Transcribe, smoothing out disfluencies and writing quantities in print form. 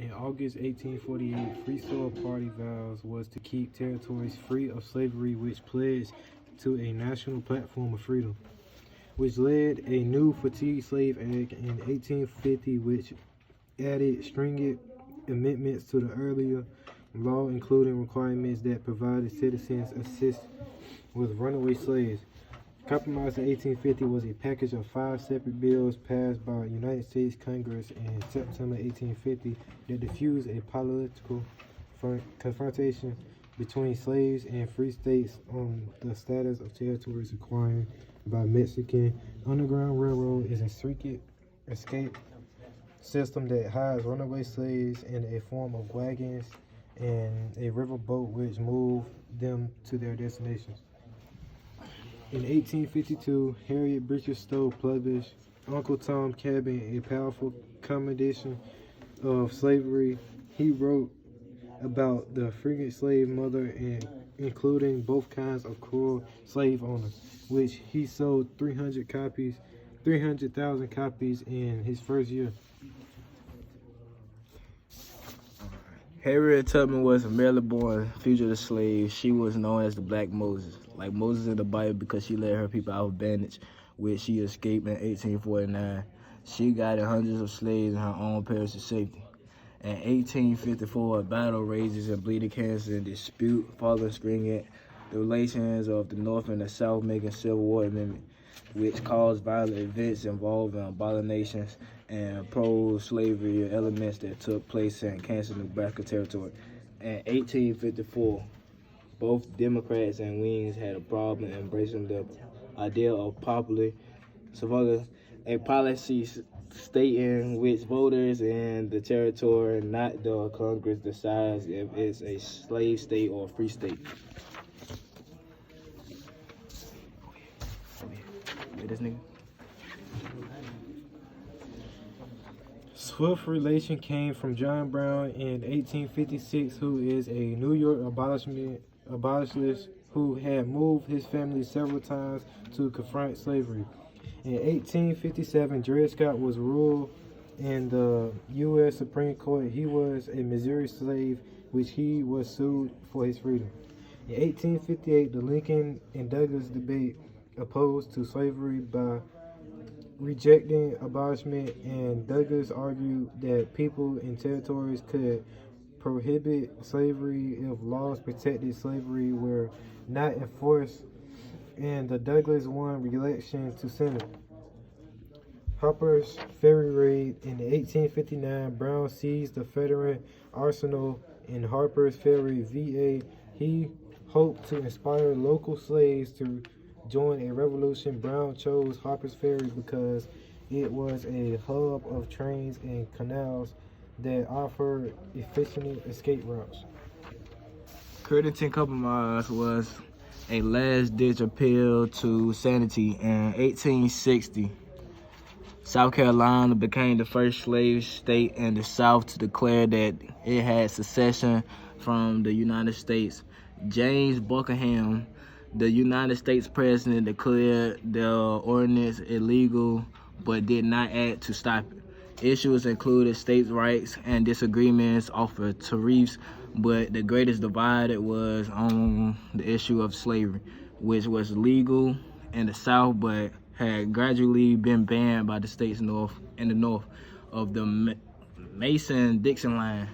In August 1848, Free Soil Party vows was to keep territories free of slavery, which pledged to a national platform of freedom, which led a new Fatigue Slave Act in 1850, which added stringent amendments to the earlier law, including requirements that provided citizens assist with runaway slaves. Compromise in 1850 was a package of 5 separate bills passed by United States Congress in September 1850 that diffused a political confrontation between slaves and free states on the status of territories acquired by Mexican. Underground Railroad is a secret escape system that hides runaway slaves in a form of wagons and a riverboat which move them to their destinations. In 1852, Harriet Beecher Stowe published Uncle Tom Cabin, a powerful commendation of slavery. He wrote about the freed slave mother and including both kinds of cruel slave owners, which he sold 300,000 copies in his first year. Harriet Tubman was a Maryland-born fugitive slave. She was known as the Black Moses, like Moses in the Bible, because she led her people out of bondage, which she escaped in 1849. She guided hundreds of slaves in her own perils to safety. In 1854, a battle rages in Bleeding Kansas and dispute following stringent the relations of the North and the South, making Civil War amendment, which caused violent events involving abominations and pro-slavery elements that took place in Kansas and Nebraska territory. In 1854, both Democrats and Wings had a problem embracing the idea of popular survival, a policy stating which voters in the territory, not the Congress, decides if it's a slave state or a free state. Wait, this nigga. Swift relation came from John Brown in 1856, who is a New York abolitionist who had moved his family several times to confront slavery. In 1857, Dred Scott was ruled in the U.S. Supreme Court. He was a Missouri slave, which he was sued for his freedom. In 1858, the Lincoln and Douglas debate opposed to slavery by rejecting abolishment, and Douglas argued that people in territories could prohibit slavery if laws protected slavery were not enforced, and the Douglas won re-election to Senate. Harper's Ferry raid in 1859, Brown seized the Federal arsenal in Harper's Ferry, VA. He hoped to inspire local slaves to join a revolution. Brown chose Harper's Ferry because it was a hub of trains and canals that offered efficient escape routes. Crittenton Compromise was a last-ditch appeal to sanity. In 1860, South Carolina became the first slave state in the South to declare that it had secession from the United States. James Buckingham, the United States president, declared the ordinance illegal but did not act to stop it. Issues included states' rights and disagreements over tariffs, but the greatest divide was on the issue of slavery, which was legal in the South but had gradually been banned by the states in the north of the Mason-Dixon line.